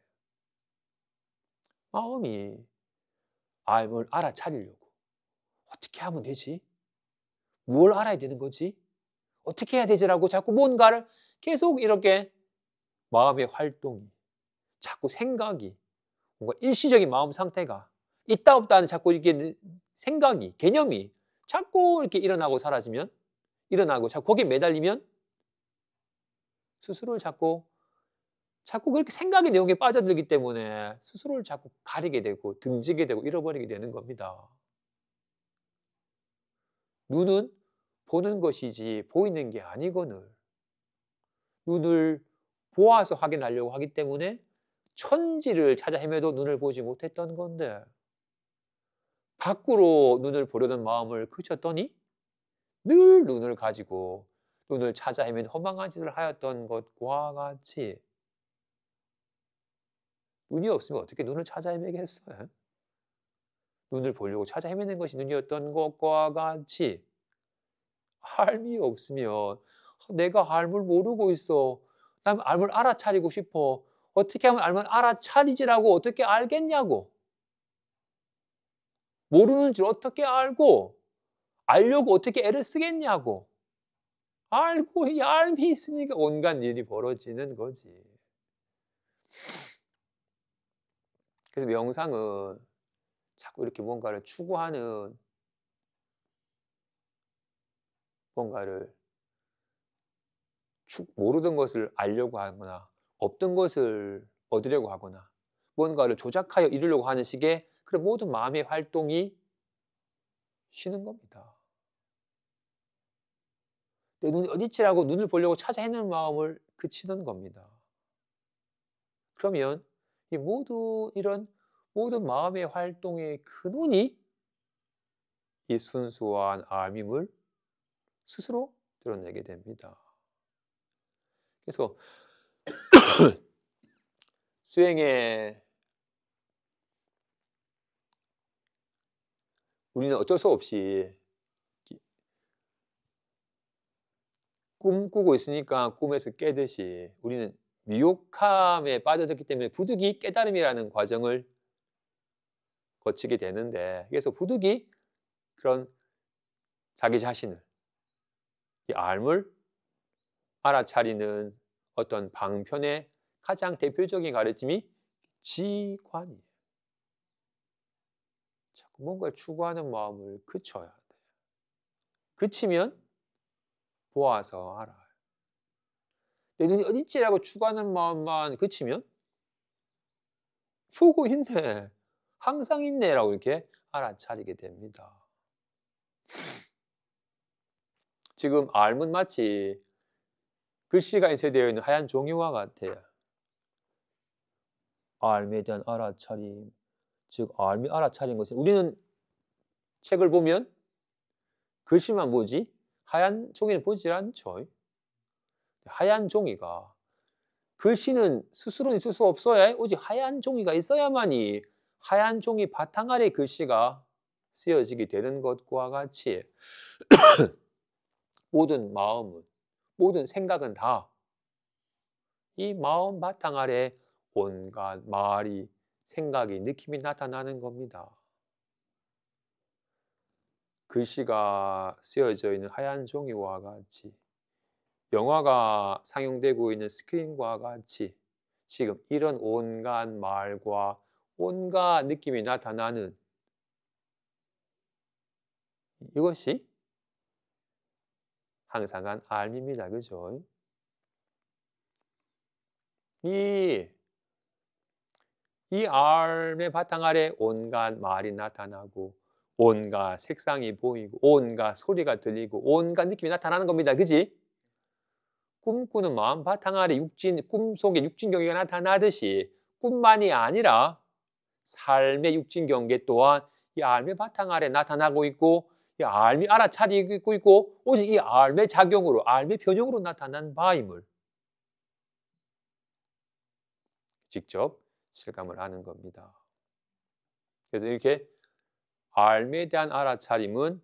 마음이 알을 알아차리려고 어떻게 하면 되지? 뭘 알아야 되는 거지? 어떻게 해야 되지라고 자꾸 뭔가를 계속 이렇게 마음의 활동이 자꾸 생각이 뭔가 일시적인 마음 상태가 있다 없다 하는 자꾸 이게 생각이 개념이 자꾸 이렇게 일어나고 사라지면 일어나고 자꾸 거기에 매달리면 스스로를 자꾸 그렇게 생각의 내용에 빠져들기 때문에 스스로를 자꾸 가리게 되고 등지게 되고 잃어버리게 되는 겁니다. 눈은 보는 것이지 보이는 게 아니거늘. 눈을 보아서 확인하려고 하기 때문에 천지를 찾아 헤매도 눈을 보지 못했던 건데 밖으로 눈을 보려는 마음을 그쳤더니 늘 눈을 가지고 눈을 찾아 헤매는 허망한 짓을 하였던 것과 같이 눈이 없으면 어떻게 눈을 찾아 헤매겠어요? 눈을 보려고 찾아 헤매는 것이 눈이었던 것과 같이 알미 없으면 내가 알물 모르고 있어. 난 알물 알아차리고 싶어. 어떻게 하면 알물 알아차리지라고 어떻게 알겠냐고. 모르는 줄 어떻게 알고 알려고 어떻게 애를 쓰겠냐고. 알고 이 알미 있으니까 온갖 일이 벌어지는 거지. 그래서 명상은 자꾸 이렇게 뭔가를 추구하는 뭔가를 모르던 것을 알려고 하거나 없던 것을 얻으려고 하거나 뭔가를 조작하여 이루려고 하는 식의 그런 모든 마음의 활동이 쉬는 겁니다. 내 눈이 어딨지라고 눈을 보려고 찾아 헤매는 마음을 그치는 겁니다. 그러면 이런 모든 마음의 활동의 근원이 이 순수한 알밈을 스스로 드러내게 됩니다. 그래서 수행에 우리는 어쩔 수 없이 꿈꾸고 있으니까 꿈에서 깨듯이 우리는 미혹함에 빠져들기 때문에 부득이 깨달음이라는 과정을 거치게 되는데 그래서 부득이 그런 자기 자신을 이 알물 알아차리는 어떤 방편의 가장 대표적인 가르침이 지관이에요. 자꾸 뭔가를 추구하는 마음을 그쳐야 돼요. 그치면 보아서 알아요. 내 눈이 어딨지라고 추구하는 마음만 그치면 보고 있네. 항상 있네라고 이렇게 알아차리게 됩니다. 지금 알은 마치 글씨가 인쇄되어 있는 하얀 종이와 같아요. 알에 대한 알아차림, 즉 알이 알아차린 것은 우리는 책을 보면 글씨만 보지 하얀 종이는 보질 않죠. 하얀 종이가 글씨는 스스로는 있을 수 없어야 오직 하얀 종이가 있어야만이 하얀 종이 바탕 아래 글씨가 쓰여지게 되는 것과 같이 모든 마음은 모든 생각은 다 이 마음 바탕 아래 온갖 말이 생각이 느낌이 나타나는 겁니다. 글씨가 쓰여져 있는 하얀 종이와 같이 영화가 상영되고 있는 스크린과 같이 지금 이런 온갖 말과 온갖 느낌이 나타나는 이것이 항상한 알입니다. 그죠? 이 알의 바탕 아래 온갖 말이 나타나고 온갖 색상이 보이고 온갖 소리가 들리고 온갖 느낌이 나타나는 겁니다. 그지? 꿈꾸는 마음 바탕 아래 꿈속에 육진 경기가 나타나듯이 꿈만이 아니라 삶의 육진 경계 또한 이 알매 바탕 아래 나타나고 있고 이 알미 알아차리고 있고 오직 이 알매 작용으로 알매 변형으로 나타난 바임을 직접 실감을 하는 겁니다. 그래서 이렇게 알매에 대한 알아차림은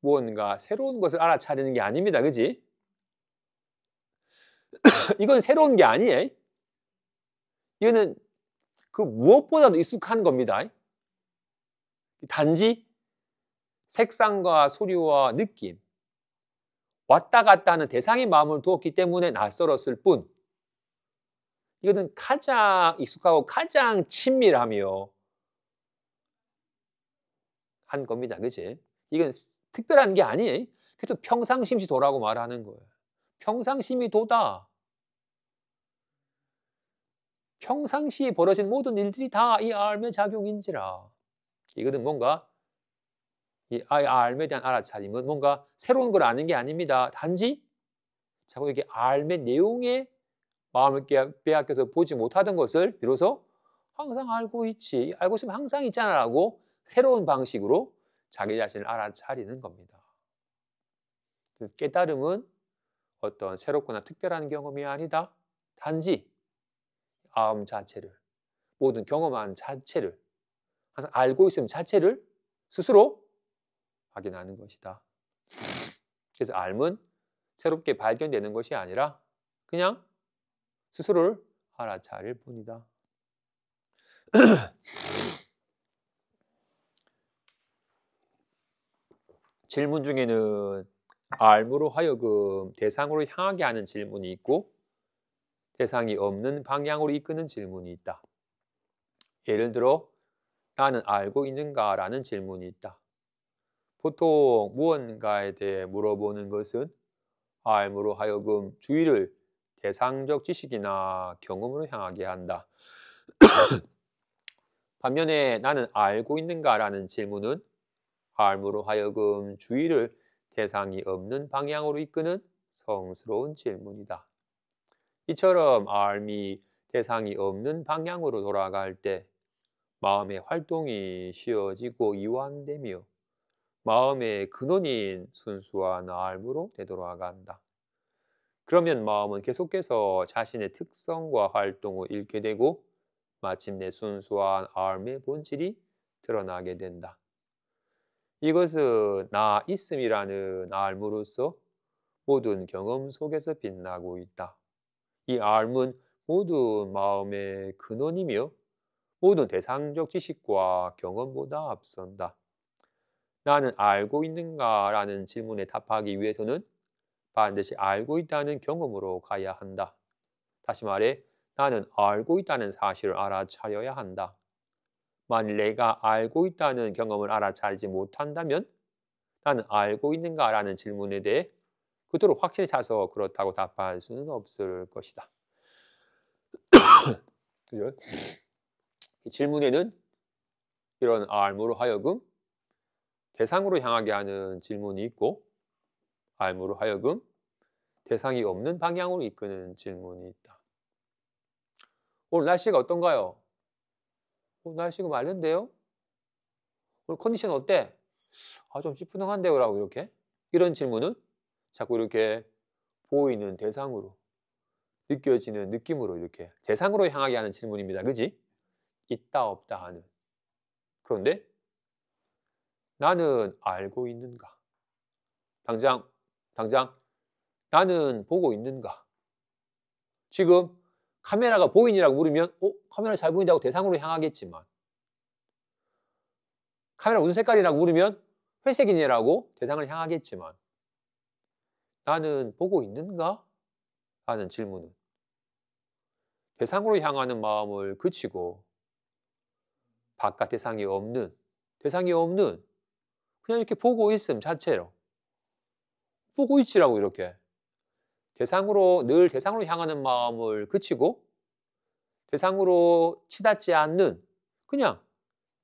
무언가 새로운 것을 알아차리는 게 아닙니다. 그지? 이건 새로운 게 아니에요. 이거는 그 무엇보다도 익숙한 겁니다. 단지 색상과 소리와 느낌, 왔다 갔다 하는 대상의 마음을 두었기 때문에 낯설었을 뿐 이거는 가장 익숙하고 가장 친밀하며 한 겁니다. 그치? 이건 특별한 게 아니에요. 그래서 평상심시도라고 말하는 거예요. 평상심이도다. 평상시에 벌어진 모든 일들이 다 이 알매 작용인지라. 이거는 뭔가 이 알매에 대한 알아차림은 뭔가 새로운 걸 아는 게 아닙니다. 단지 자꾸 이렇게 알매 내용에 마음을 빼앗겨서 보지 못하던 것을 비로소 항상 알고 있지. 알고 있으면 항상 있잖아 라고 새로운 방식으로 자기 자신을 알아차리는 겁니다. 깨달음은 어떤 새롭거나 특별한 경험이 아니다. 단지 마음 자체를, 모든 경험한 자체를, 항상 알고 있음 자체를 스스로 확인하는 것이다. 그래서 알은 새롭게 발견되는 것이 아니라 그냥 스스로를 알아차릴 뿐이다. 질문 중에는 알무로 하여금 대상으로 향하게 하는 질문이 있고 대상이 없는 방향으로 이끄는 질문이 있다. 예를 들어 나는 알고 있는가? 라는 질문이 있다. 보통 무언가에 대해 물어보는 것은 알무로 하여금 주의를 대상적 지식이나 경험으로 향하게 한다. 반면에 나는 알고 있는가? 라는 질문은 알무로 하여금 주의를 대상이 없는 방향으로 이끄는 성스러운 질문이다. 이처럼 알미 대상이 없는 방향으로 돌아갈 때 마음의 활동이 쉬워지고 이완되며 마음의 근원인 순수한 알무로 되돌아간다. 그러면 마음은 계속해서 자신의 특성과 활동을 잃게 되고 마침내 순수한 알미의 본질이 드러나게 된다. 이것은 나 있음이라는 알무로서 모든 경험 속에서 빛나고 있다. 이 알문 모든 마음의 근원이며 모든 대상적 지식과 경험보다 앞선다. 나는 알고 있는가? 라는 질문에 답하기 위해서는 반드시 알고 있다는 경험으로 가야 한다. 다시 말해 나는 알고 있다는 사실을 알아차려야 한다. 만일 내가 알고 있다는 경험을 알아차리지 못한다면 나는 알고 있는가? 라는 질문에 대해 그토록 확신에 차서 그렇다고 답할 수는 없을 것이다. 그죠? 이 질문에는 이런 알무로 하여금 대상으로 향하게 하는 질문이 있고 알무로 하여금 대상이 없는 방향으로 이끄는 질문이 있다. 오늘 날씨가 어떤가요? 날씨가 맑은데요? 오늘 컨디션 어때? 좀 찌뿌둥한데요? 라고 이렇게 이런 질문은 자꾸 이렇게 보이는 대상으로 느껴지는 느낌으로 이렇게 대상으로 향하게 하는 질문입니다. 그지? 있다 없다 하는. 그런데 나는 알고 있는가? 당장 나는 보고 있는가? 지금 카메라가 보이니라고 물으면 카메라 잘 보인다고 대상으로 향하겠지만 카메라 무슨 색깔이라고 물으면 회색이네라고 대상을 향하겠지만 나는 보고 있는가? 하는 질문은 대상으로 향하는 마음을 그치고 바깥 대상이 없는 그냥 이렇게 보고 있음 자체로 보고 있지라고 이렇게 늘 대상으로 향하는 마음을 그치고 대상으로 치닫지 않는 그냥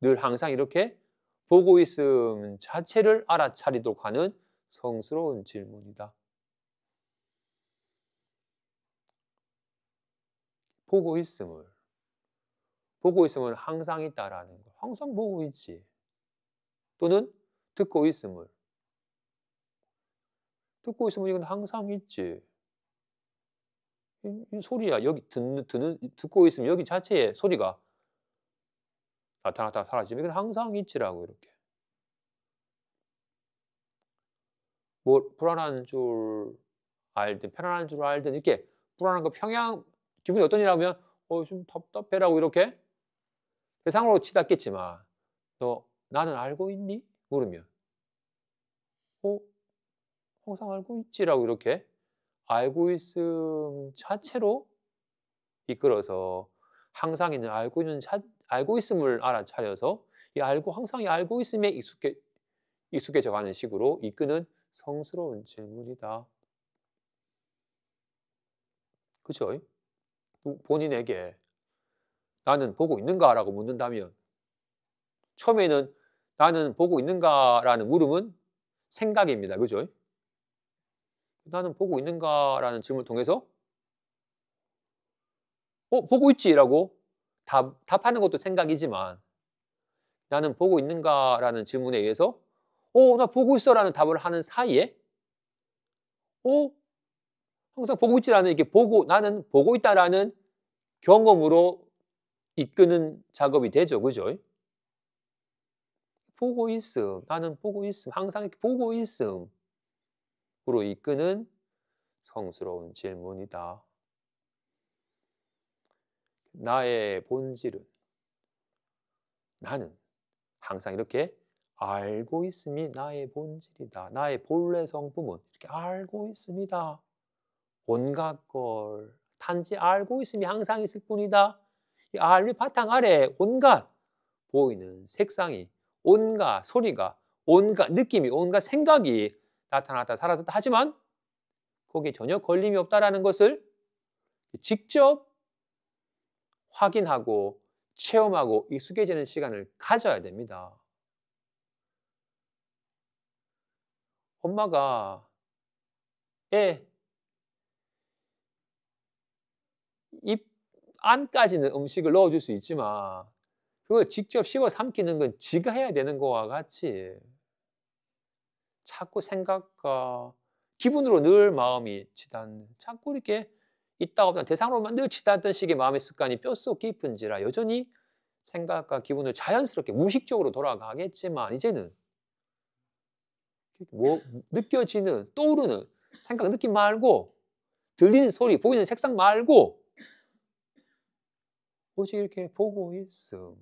늘 항상 이렇게 보고 있음 자체를 알아차리도록 하는 성스러운 질문이다. 보고 있음을 보고 있음은 항상 있다라는 거. 항상 보고 있지. 또는 듣고 있음을. 듣고 있으면 이건 항상 있지. 이 소리야. 여기 듣고 있으면 여기 자체에 소리가 나타났다가 사라지면 이건 항상 있지라고 이렇게. 뭐 불안한 줄 알든 편안한 줄 알든 이렇게 불안한 거 기분이 어떠냐면 좀 답답해라고 이렇게 대상으로 치닫겠지만 "너 나는 알고 있니?" 물으면 "어 항상 알고 있지."라고 이렇게 알고 있음 자체로 이끌어서 항상 있는 알고 있음을 알아차려서 항상 이 알고 있음에 익숙해져 가는 식으로 이끄는 성스러운 질문이다. 그죠? 본인에게 "나는 보고 있는가?"라고 묻는다면 처음에는 "나는 보고 있는가?"라는 물음은 생각입니다. 그죠? "나는 보고 있는가?"라는 질문을 통해서 보고 있지."라고 답하는 것도 생각이지만 "나는 보고 있는가?"라는 질문에 의해서 나 보고 있어."라는 답을 하는 사이에 어 항상 보고 있지라는 이렇게 나는 보고 있다라는 경험으로 이끄는 작업이 되죠. 그죠? 보고 있음, 나는 보고 있음, 항상 이렇게 보고 있음으로 이끄는 성스러운 질문이다. 나의 본질은 나는 항상 이렇게 알고 있음이 나의 본질이다. 나의 본래 성품은 이렇게 알고 있습니다. 온갖 걸 단지 알고 있음이 항상 있을 뿐이다. 이 알의 바탕 아래 온갖 보이는 색상이, 온갖 소리가, 온갖 느낌이, 온갖 생각이 나타났다 사라졌다 하지만 거기에 전혀 걸림이 없다라는 것을 직접 확인하고 체험하고 익숙해지는 시간을 가져야 됩니다. 엄마가 애 입 안까지는 음식을 넣어줄 수 있지만 그걸 직접 씹어 삼키는 건 지가 해야 되는 거와 같이 자꾸 생각과 기분으로 늘 마음이 치닫는 자꾸 이렇게 있다 없다 대상으로만 늘 치닫던 식의 마음의 습관이 뼛속 깊은지라 여전히 생각과 기분을 자연스럽게 무의식적으로 돌아가겠지만 이제는 뭐 느껴지는 떠오르는 생각 느낌 말고 들리는 소리 보이는 색상 말고 오직 이렇게 보고 있음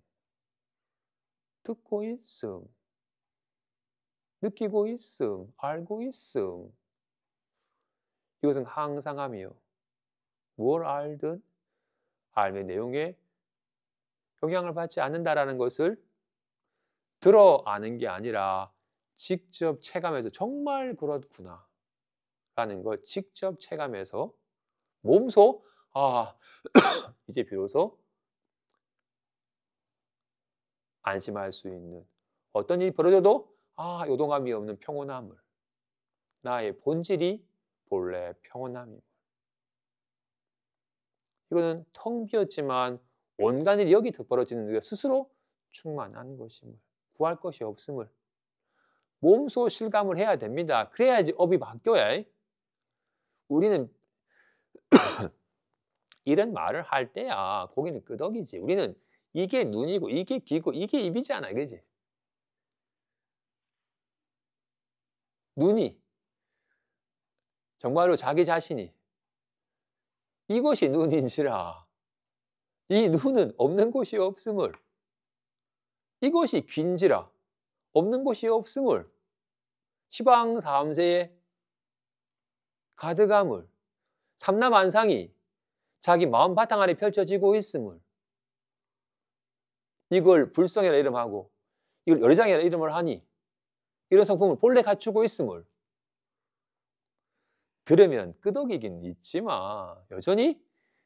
듣고 있음 느끼고 있음 알고 있음 이것은 항상하며 무엇을 알든 알의 내용에 영향을 받지 않는다라는 것을 들어 아는 게 아니라 직접 체감해서 정말 그렇구나 라는 걸 직접 체감해서 몸소 이제 비로소 안심할 수 있는 어떤 일이 벌어져도 요동함이 없는 평온함을 나의 본질이 본래 평온함임을 이거는 텅 비었지만 온갖 일이 여기 벌어지는 게 스스로 충만한 것임을 구할 것이 없음을 몸소 실감을 해야 됩니다. 그래야지 업이 바뀌어야 우리는 이런 말을 할 때야 고기는 끄덕이지. 우리는 이게 눈이고 이게 귀고 이게 입이잖아. 그지? 눈이 정말로 자기 자신이 이것이 눈인지라 이 눈은 없는 곳이 없음을 이것이 귀인지라 없는 곳이 없음을 시방삼세의 가득함을 삼라만상이 자기 마음 바탕 안에 펼쳐지고 있음을 이걸 불성이라 이름하고 이걸 열의장이라 이름을 하니 이런 성품을 본래 갖추고 있음을 들으면 끄덕이긴 있지만 여전히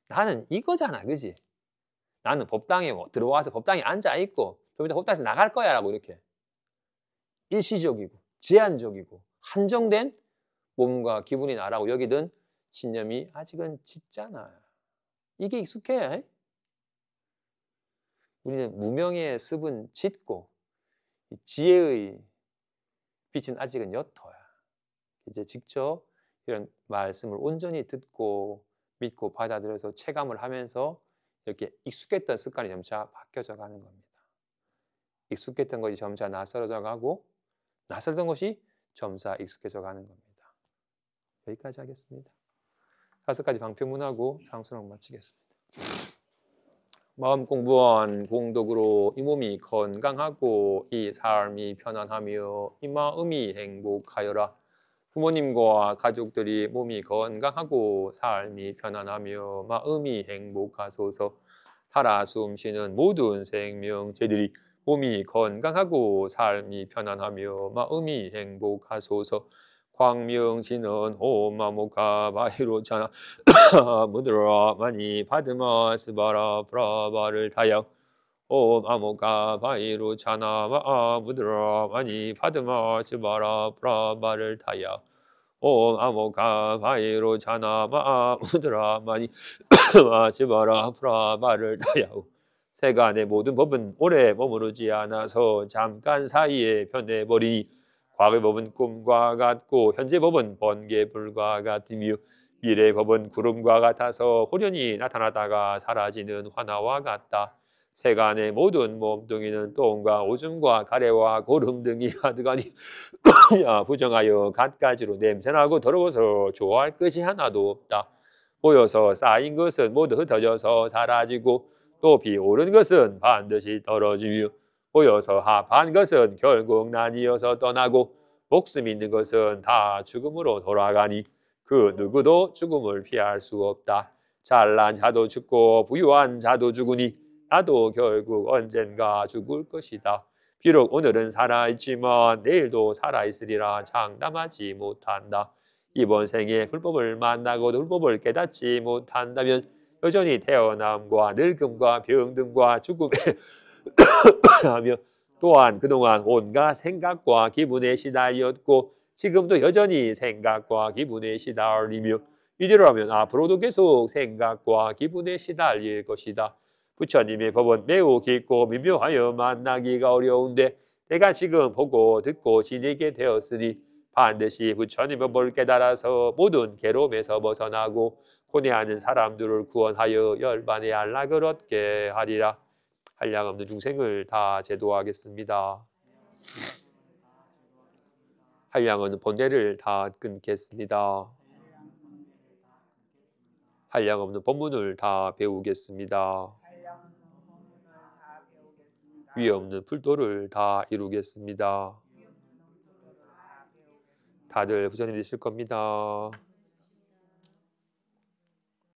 나는 이거잖아. 그지? 나는 법당에 들어와서 법당에 앉아있고 좀 이따 법당에서 나갈 거야 라고 이렇게 일시적이고 제한적이고 한정된 몸과 기분이 나라고 여기든 신념이 아직은 짙잖아. 이게 익숙해. 우리는 무명의 습은 짙고 이 지혜의 빛은 아직은 옅어야. 이제 직접 이런 말씀을 온전히 듣고 믿고 받아들여서 체감을 하면서 이렇게 익숙했던 습관이 점차 바뀌어져 가는 겁니다. 익숙했던 것이 점차 낯설어져 가고 낯설던 것이 점차 익숙해져 가는 겁니다. 여기까지 하겠습니다. 5가지 방편문하고 상수랑 마치겠습니다. 마음 공부한 공덕으로 이 몸이 건강하고 이 삶이 편안하며 이 마음이 행복하여라. 부모님과 가족들이 몸이 건강하고 삶이 편안하며 마음이 행복하소서. 살아 숨쉬는 모든 생명체들이 몸이 건강하고 삶이 편안하며 마음이 행복하소서. 광명진은 홈마모카 바이로차나 무드라 많이 받으마 스바라 브라바를 타야 옴 아모카 바이로 차나마 무드라 많이 받으마 스바라 브라바를 타야 옴 아모카 바이로 차나마 무드라 많이 받으마 스바라 브라바를 타야 세간의 모든 법은 오래 머무르지 않아서 잠깐 사이에 변해버리니 과거의 법은 꿈과 같고 현재 법은 번개불과 같으며 미래의 법은 구름과 같아서 호련히 나타나다가 사라지는 화나와 같다. 세간의 모든 몸뚱이는 똥과 오줌과 가래와 고름 등이 하드가니 부정하여 갖가지로 냄새나고 더러워서 좋아할 것이 하나도 없다. 모여서 쌓인 것은 모두 흩어져서 사라지고 또 비오른 것은 반드시 떨어지며 모여서 합한 것은 결국 나뉘어서 떠나고 목숨 있는 것은 다 죽음으로 돌아가니 그 누구도 죽음을 피할 수 없다. 잘난 자도 죽고 부유한 자도 죽으니 나도 결국 언젠가 죽을 것이다. 비록 오늘은 살아있지만 내일도 살아있으리라 장담하지 못한다. 이번 생에 불법을 만나고도 불법을 깨닫지 못한다면 여전히 태어남과 늙음과 병든과 죽음에 하며 또한 그동안 온갖 생각과 기분에 시달렸고 지금도 여전히 생각과 기분에 시달리며 이대로 하면 앞으로도 계속 생각과 기분에 시달릴 것이다. 부처님의 법은 매우 깊고 미묘하여 만나기가 어려운데 내가 지금 보고 듣고 지니게 되었으니 반드시 부처님의 법을 깨달아서 모든 괴로움에서 벗어나고 고뇌하는 사람들을 구원하여 열반의 안락을 얻게 하리라. 한량없는 중생을 다 제도하겠습니다. 한량없는 번뇌를 다 끊겠습니다. 한량없는 법문을 다 배우겠습니다. 위에 없는 불도를 다 이루겠습니다. 다들 부처님 되실 겁니다.